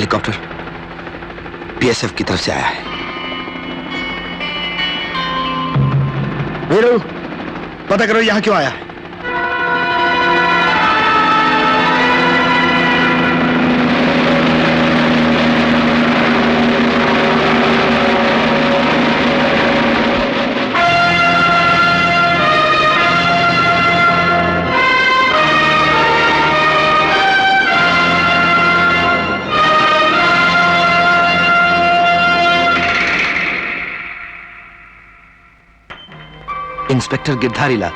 Helicopter BSF की तरफ से आया है। वीरू, पता करो यहां क्यों आया है। इंस्पेक्टर गिरधारी लाल।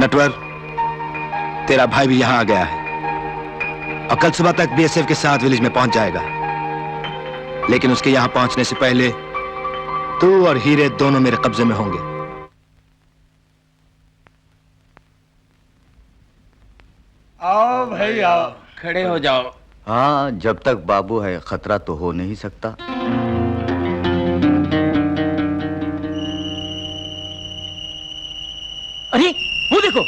नटवर, तेरा भाई भी यहां आ गया है और कल सुबह तक बीएसएफ के साथ विलेज में पहुंच जाएगा। लेकिन उसके यहां पहुंचने से पहले तू और हीरे दोनों मेरे कब्जे में होंगे। आओ भाई आओ, खड़े हो जाओ। हाँ, जब तक बाबू है खतरा तो हो नहीं सकता। अरे वो देखो।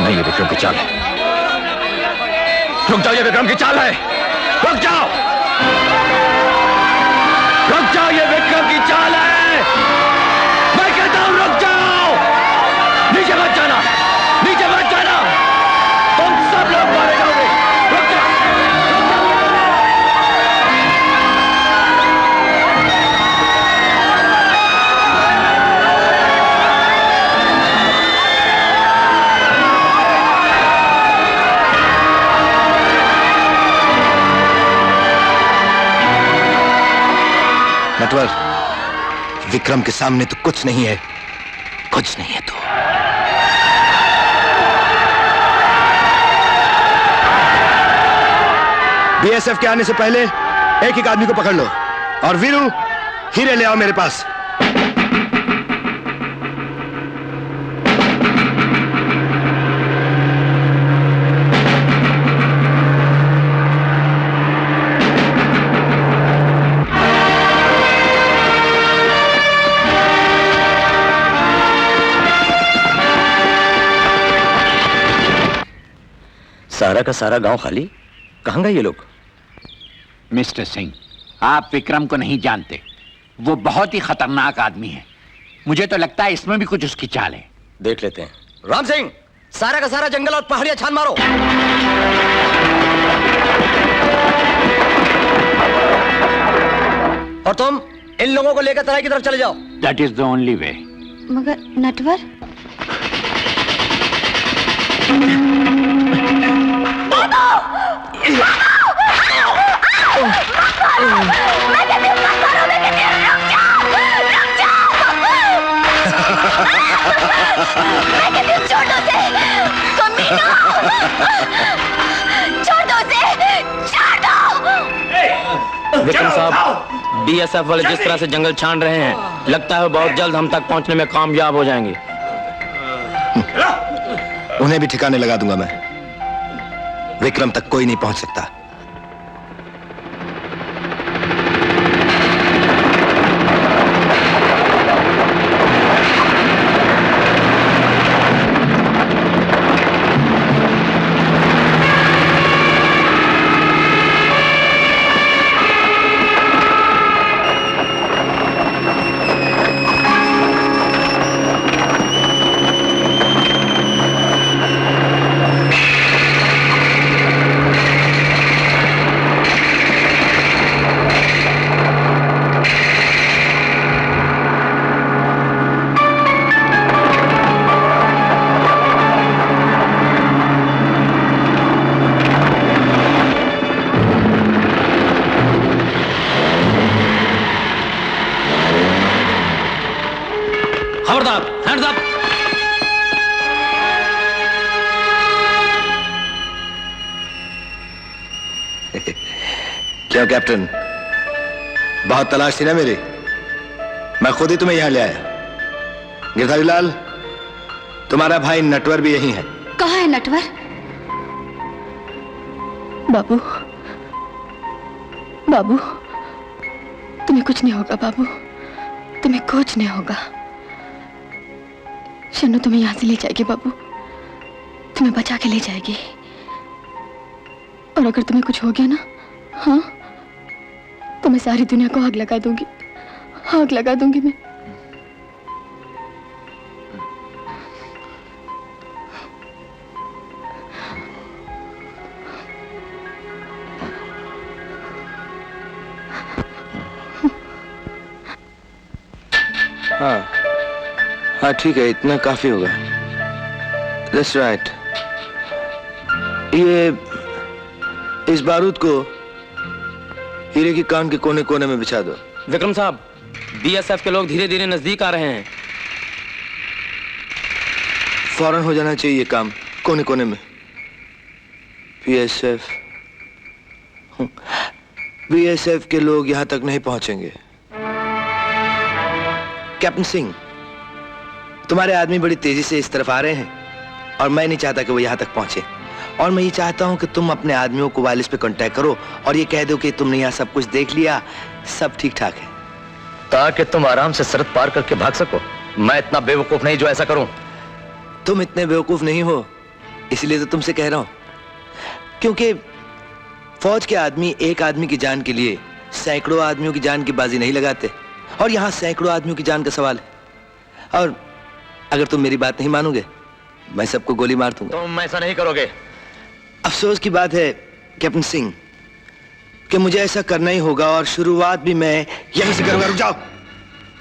नहीं, ये विक्रम की चाल है। रुक जाओ, ये विक्रम की चाल है। रुक जाओ, रुक जाओ, ये विक्रम की चाल है। मैं कहता हूं रुक जाओ। नीचे मत जाना, नीचे मत जाना, तुम सब लोग मारे जाओगे। रुक जाओ, नटवर, विक्रम के सामने तो कुछ नहीं है, कुछ नहीं है तो। बीएसएफ के आने से पहले एक एक आदमी को पकड़ लो और वीरू, हीरे ले आओ मेरे पास। सारा का सारा गांव खाली। कहां गए ये लोग? मिस्टर सिंह, आप विक्रम को नहीं जानते। वो बहुत ही खतरनाक आदमी है। मुझे तो लगता है इसमें भी कुछ उसकी चाल है। देख लेते हैं। राम सिंह, सारा का सारा जंगल और पहाड़ियां छान मारो। और तुम इन लोगों को लेकर तराई की तरफ चले जाओ। That is the only way. मगर नटवर, विक्रम साहब, बीएसएफ वाले जिस तरह से जंगल छान रहे हैं, लगता है बहुत जल्द हम तक पहुंचने में कामयाब हो जाएंगे। उन्हें भी ठिकाने लगा दूंगा मैं। विक्रम तक कोई नहीं पहुंच सकता। क्यों कैप्टन, बहुत तलाश थी ना मेरी, मैं खुद ही तुम्हें यहां ले आया। गिरधारी लाल, तुम्हारा भाई नटवर भी यही है। कहाँ है नटवर? बाबू, बाबू, तुम्हें कुछ नहीं होगा बाबू, तुम्हें कुछ नहीं होगा। शन्नू तुम्हें यहां से ले जाएगी बाबू, तुम्हें बचा के ले जाएगी। और अगर तुम्हें कुछ हो गया ना, हाँ, तो मैं सारी दुनिया को आग लगा दूंगी, आग लगा दूंगी मैं। हाँ ठीक है, इतना काफी होगा। That's right. ये इस बारूद को हीरे की कान के कोने कोने में बिछा दो। विक्रम साहब, बीएसएफ के लोग धीरे धीरे नजदीक आ रहे हैं। फौरन हो जाना चाहिए ये काम, कोने कोने में। बीएसएफ के लोग यहां तक नहीं पहुंचेंगे। कैप्टन सिंह, तुम्हारे आदमी बड़ी तेजी से इस तरफ आ रहे हैं और मैं नहीं चाहता कि वो यहां तक पहुंचे। और मैं ये चाहता हूं कि तुम अपने आदमियों को वायरलेस पे कांटेक्ट करो और ये कह दो कि तुमने यहां सब कुछ देख लिया, सब ठीक ठाक है, ताकि तुम आराम से सरहद पार करके भाग सको। मैं इतना बेवकूफ नहीं जो ऐसा करूं। तुम इतने बेवकूफ नहीं हो, इसलिए तो तुमसे कह रहा हूं। क्योंकि फौज के आदमी एक आदमी की जान के लिए सैकड़ों आदमियों की जान की बाजी नहीं लगाते, और यहां सैकड़ों आदमियों की जान का सवाल है। और अगर तुम मेरी बात नहीं मानोगे, मैं सबको गोली मार दूंगा। तुम ऐसा नहीं करोगे। अफसोस की बात है कैप्टन सिंह कि मुझे ऐसा करना ही होगा, और शुरुआत भी मैं यहीं से करूंगा। रुक जाओ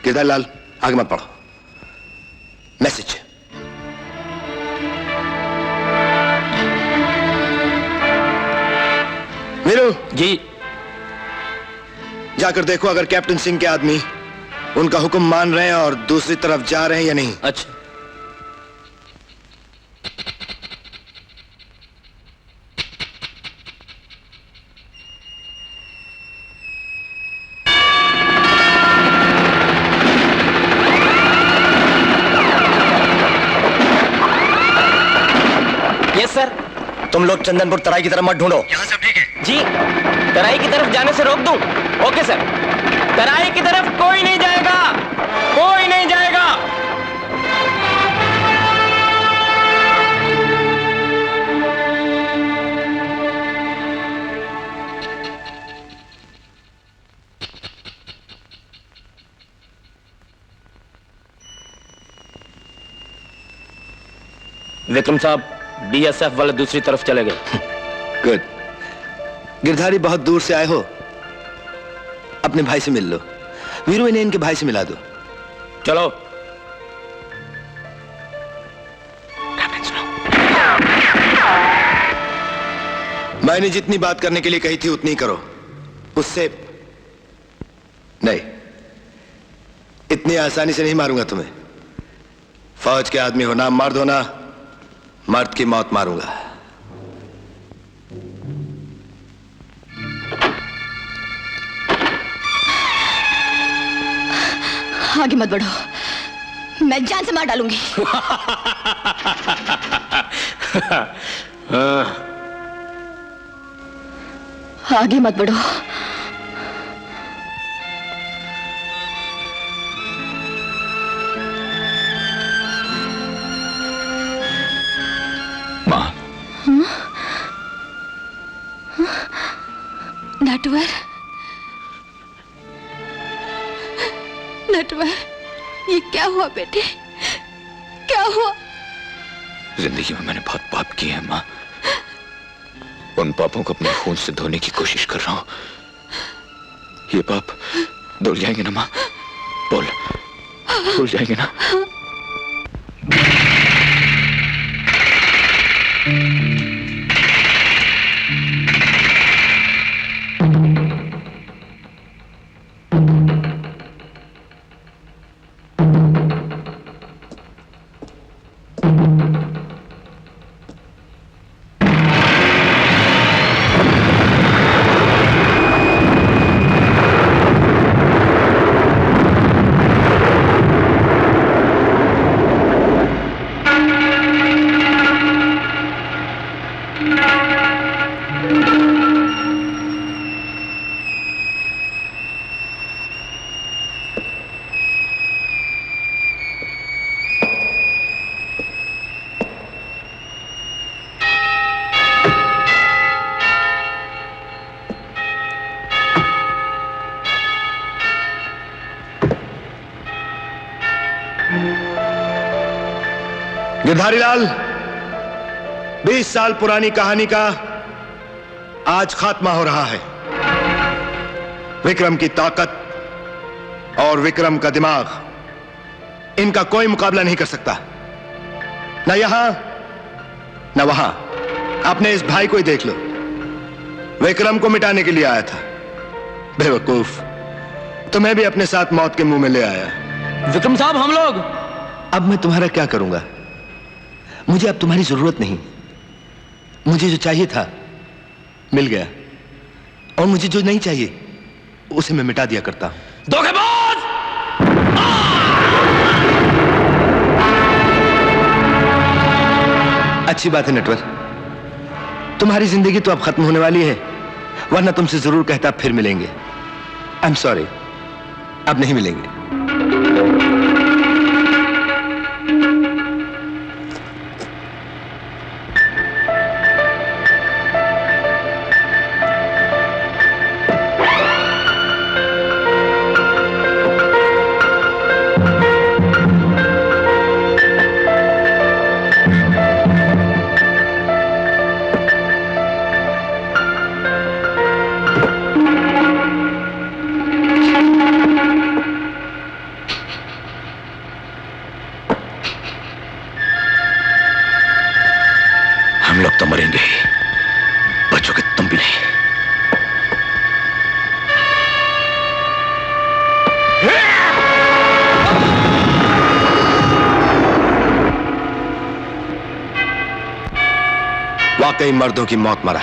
गिरधारी लाल, आगे मत पढ़ो। मैसेज। वीरू जी। जाकर देखो अगर कैप्टन सिंह के आदमी उनका हुक्म मान रहे हैं और दूसरी तरफ जा रहे हैं या नहीं। अच्छा। Yes sir. तुम लोग चंदनपुर तराई की तरफ मत ढूंढो। यहां सब ठीक है जी। तराई की तरफ जाने से रोक दूं? Okay sir. तराई की तरफ कोई नहीं जाएगा, कोई नहीं जाएगा। विक्रम साहब, बीएसएफ वाले दूसरी तरफ चले गए। गुड। गिरधारी बहुत दूर से आए हो, अपने भाई से मिल लो। वीरू, इन्हें इनके भाई से मिला दो। चलो। मैंने जितनी बात करने के लिए कही थी उतनी करो, उससे नहीं। इतनी आसानी से नहीं मारूंगा तुम्हें। फौज के आदमी हो ना, मर्द हो ना, मर्द की मौत मारूंगा। आगे मत बढ़ो, मैं जान से मार डालूंगी। आगे मत बढ़ो। मां। नटवर, नटवर, ये क्या हुआ बेटे, क्या हुआ? जिंदगी में मैंने बहुत पाप किए हैं मां। उन पापों को अपने खून से धोने की कोशिश कर रहा हूं। ये पाप धुल जाएंगे ना मां? बोल, धुल जाएंगे ना? गिरधारी लाल, 20 साल पुरानी कहानी का आज खात्मा हो रहा है। विक्रम की ताकत और विक्रम का दिमाग, इनका कोई मुकाबला नहीं कर सकता, न यहां न वहां। अपने इस भाई को ही देख लो, विक्रम को मिटाने के लिए आया था। बेवकूफ, तुम्हें भी अपने साथ मौत के मुंह में ले आया। विक्रम साहब, हम लोग अब मैं तुम्हारा क्या करूंगा? मुझे अब तुम्हारी जरूरत नहीं। मुझे जो चाहिए था मिल गया, और मुझे जो नहीं चाहिए उसे मैं मिटा दिया करता हूं। धोखेबाज! अच्छी बात है नटवर, तुम्हारी जिंदगी तो अब खत्म होने वाली है, वरना तुमसे जरूर कहता फिर मिलेंगे। आई एम सॉरी, अब नहीं मिलेंगे। हम लोग तो मरेंगे ही, बचोगे तुम भी नहीं। वाकई मर्दों की मौत मरा।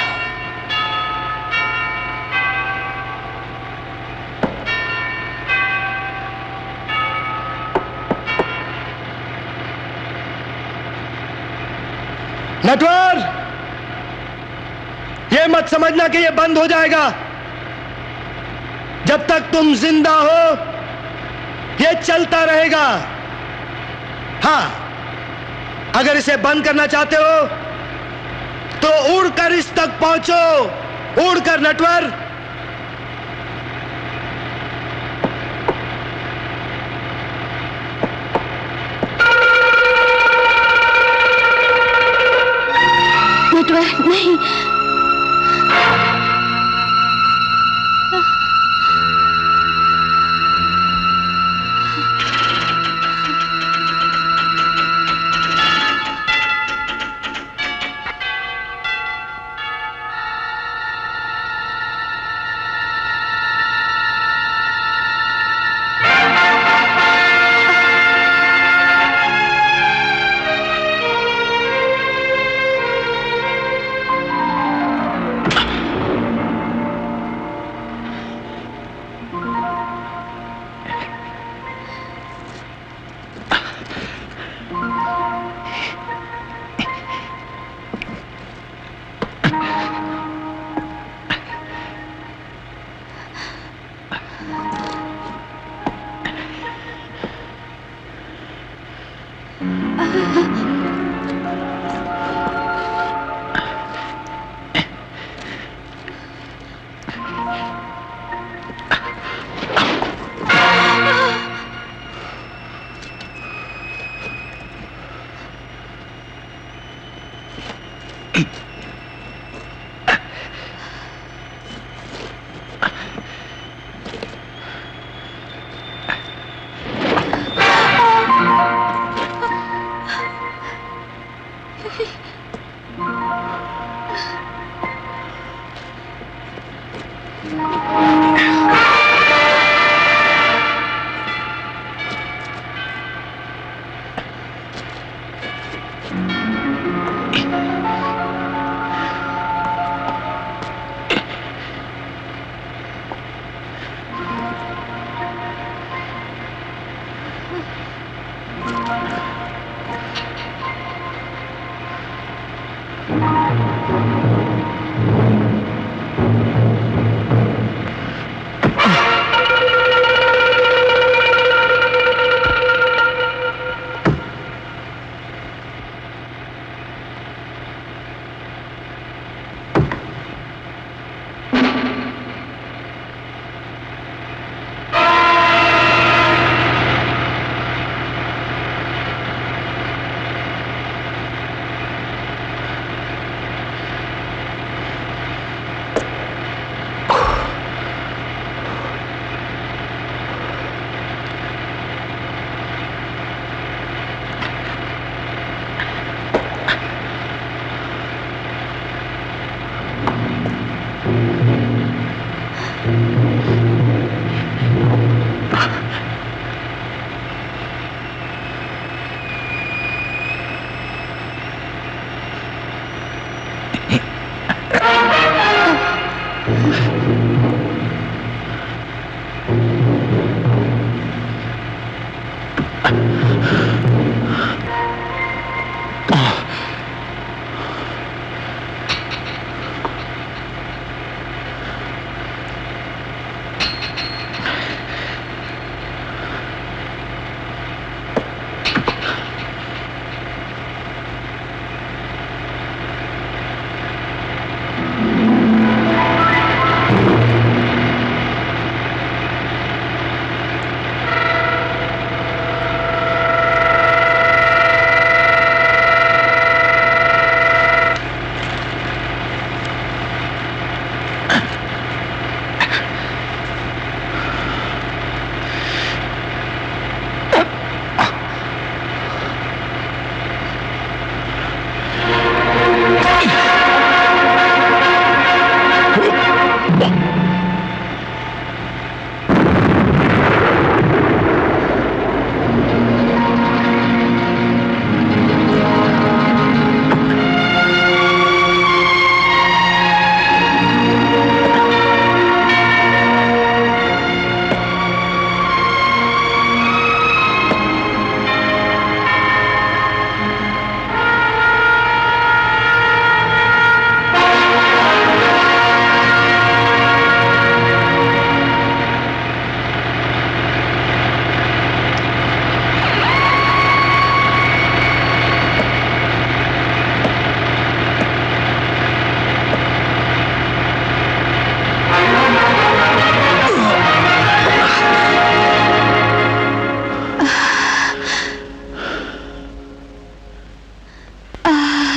नटवर, ये मत समझना कि ये बंद हो जाएगा। जब तक तुम जिंदा हो ये चलता रहेगा। हां, अगर इसे बंद करना चाहते हो तो उड़कर इस तक पहुंचो। उड़कर नटवर। नटवर नहीं।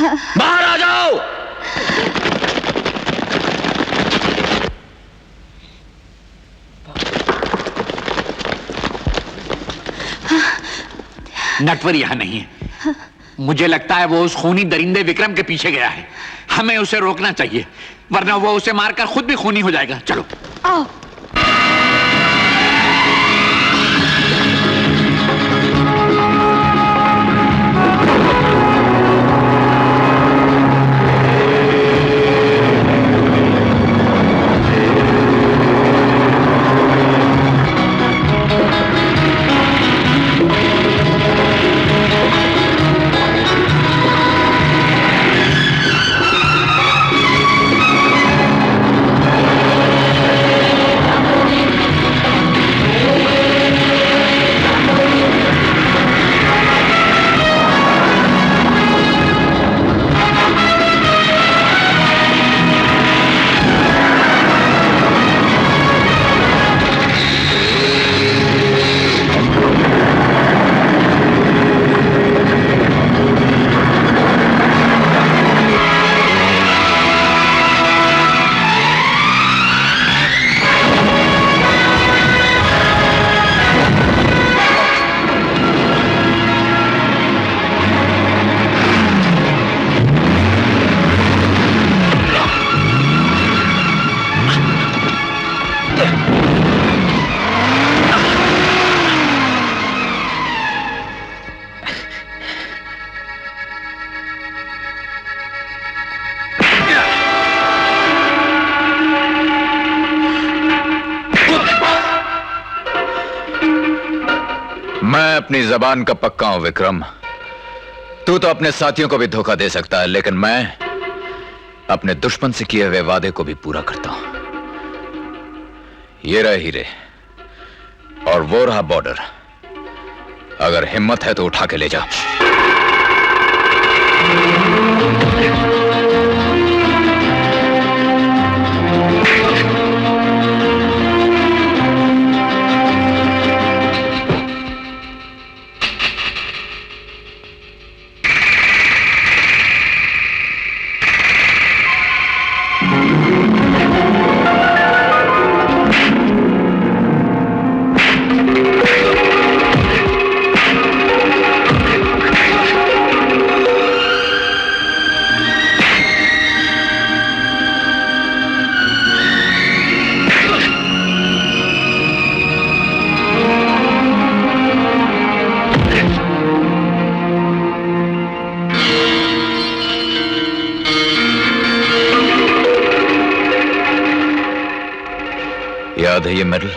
बाहर आ जाओ। नटवर यहाँ नहीं है। मुझे लगता है वो उस खूनी दरिंदे विक्रम के पीछे गया है। हमें उसे रोकना चाहिए, वरना वो उसे मारकर खुद भी खूनी हो जाएगा। चलो आओ। मैं अपनी जबान का पक्का हूं विक्रम। तू तो अपने साथियों को भी धोखा दे सकता है, लेकिन मैं अपने दुश्मन से किए हुए वादे को भी पूरा करता हूं। ये रहे हीरे और वो रहा बॉर्डर। अगर हिम्मत है तो उठा के ले जा। याद है ये मेडल?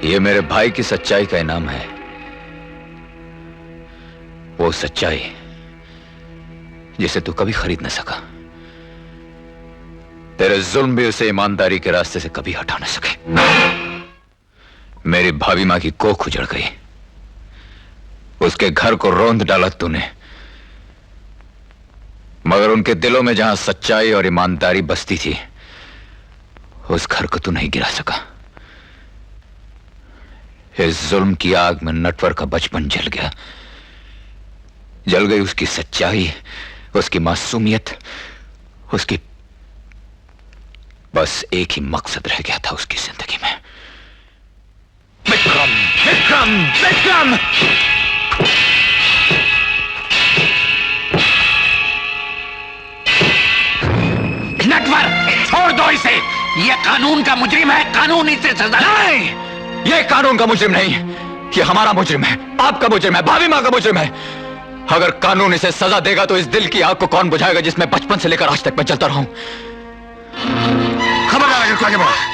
ये मेरे भाई की सच्चाई का इनाम है। वो सच्चाई जिसे तू कभी खरीद न सका। तेरे जुल्म भी उसे ईमानदारी के रास्ते से कभी हटा न सके। मेरी भाभी मां की कोख उजड़ गई, उसके घर को रौंद डाला तूने, मगर उनके दिलों में जहां सच्चाई और ईमानदारी बसती थी, उस घर को तू नहीं गिरा सका। इस जुल्म की आग में नटवर का बचपन जल गया। जल गई उसकी सच्चाई, उसकी मासूमियत, उसकी बस एक ही मकसद रह गया था उसकी जिंदगी में। विक्रम, विक्रम, विक्रम! नटवर, छोड़ दो इसे। ये कानून का मुजरिम है, कानून इसे सजा। नहीं, ये कानून का मुजरिम नहीं, ये हमारा मुजरिम है, आपका मुजरिम है, भाभी मां का मुजरिम है। अगर कानून इसे सजा देगा तो इस दिल की आग को कौन बुझाएगा जिसमें बचपन से लेकर आज तक मैं जलता रहा हूं। खबरदार अगर तू आगे बढ़ा।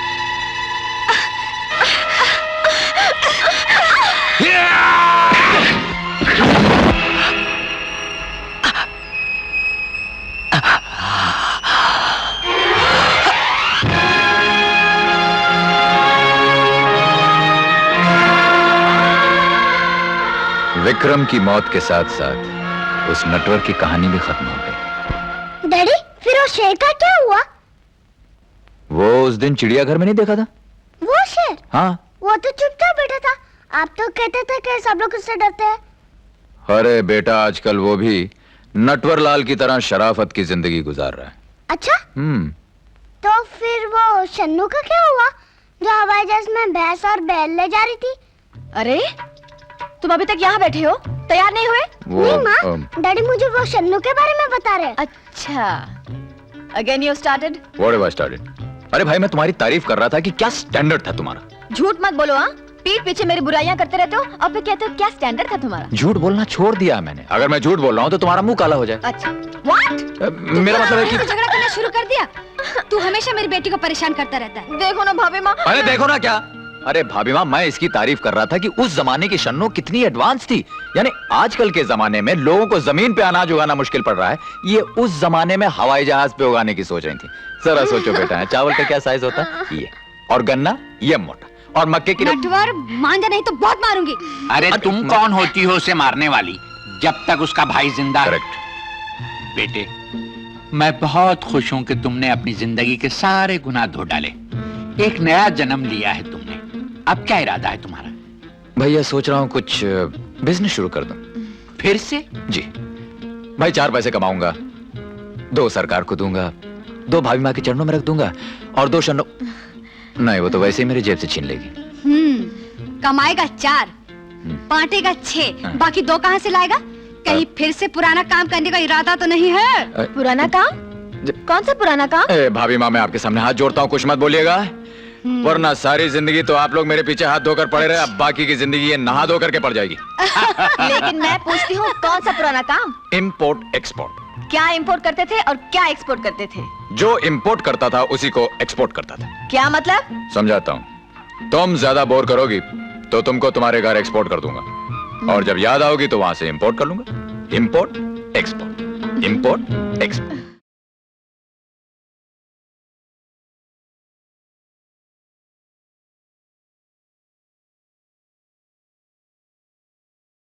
विक्रम की मौत के साथ साथ उस नटवर की कहानी भी खत्म हो गई। डैडी, फिर वो शेर का क्या हुआ? वो उस दिन चिड़ियाघर में नहीं देखा था? वो शेर? हाँ। वो तो चुपचाप बैठा था। आप तो कहते थे कि सब लोग उससे डरते हैं। अरे बेटा आजकल वो भी नटवर लाल की तरह शराफत की जिंदगी गुजार रहा है। अच्छा, तो फिर वो शन्नू का क्या हुआ जो हवाई जहाज में भैंस और बैल ले जा रही थी? अरे तुम अभी तक यहाँ बैठे हो, तैयार नहीं हुए? नहीं माँ, डैडी मुझे वो शन्नू के बारे में बता रहे। अच्छा, again you started. What have I started? अरे भाई मैं तुम्हारी तारीफ कर रहा था कि क्या स्टैंडर्ड था तुम्हारा। झूठ मत बोलो। हाँ, पीठ पीछे मेरी बुराइयां करते रहते हो और फिर कहते हो क्या स्टैंडर्ड था तुम्हारा। झूठ बोलना छोड़ दिया मैंने। अगर मैं झूठ बोल रहा हूँ तो तुम्हारा मुंह काला हो जाए। अच्छा, व्हाट? मेरा मतलब है कि झगड़ा करना शुरू कर दिया। तू हमेशा मेरी बेटी को परेशान करता रहता है। देखो ना भाभी माँ। अरे देखो ना क्या। अरे भाभी माँ, मैं इसकी तारीफ कर रहा था कि उस जमाने की शन्नू कितनी एडवांस थी। यानी आजकल के जमाने में लोगों को जमीन पे अनाज उगाना मुश्किल पड़ रहा है, ये उस जमाने में हवाई जहाज पे उगाने की सोच रही थी। जरा सोचो बेटा, चावल का क्या साइज होता है ये, और गन्ना ये मोटा, और मक्के की नटवर मान जा नहीं तो बहुत मारूंगी। अरे तुम कौन होती हो उसे मारने वाली, जब तक उसका भाई जिंदा है। करेक्ट। बेटे, मैं बहुत खुश हूं कि तुमने अपनी जिंदगी के सारे गुनाह धो डाले। एक नया जन्म लिया है तुमने। अब क्या इरादा है तुम्हारा? भैया सोच रहा हूँ कुछ बिजनेस शुरू कर दूं। फिर से? जी भाई, 4 पैसे कमाऊंगा, 2 सरकार को दूंगा, 2 भाभी माँ के चरणों में रख दूंगा, और 2 शन्नू नहीं, वो तो वैसे ही मेरी जेब से छीन लेगी। कमाएगा 4, बांटेगा 6, बाकी 2 कहाँ से लाएगा? कहीं फिर से पुराना काम करने का इरादा तो नहीं है? पुराना काम? कौन सा पुराना काम? भाभी माँ, मैं आपके सामने हाथ जोड़ता हूँ, कुछ मत बोलिएगा, वरना सारी जिंदगी तो आप लोग मेरे पीछे हाथ धोकर पड़े रहे, अब बाकी की जिंदगी ये नहा धो करके पड़ जाएगी। लेकिन मैं पूछती हूँ, कौन सा पुराना काम? Import export. क्या इंपोर्ट करते थे और क्या एक्सपोर्ट करते थे? जो इम्पोर्ट करता था उसी को एक्सपोर्ट करता था। क्या मतलब? समझाता हूँ। तुम ज्यादा बोर करोगी तो तुमको तुम्हारे घर एक्सपोर्ट कर दूंगा, और जब याद आओगी तो वहां से इम्पोर्ट कर लूंगा। Import export, import export.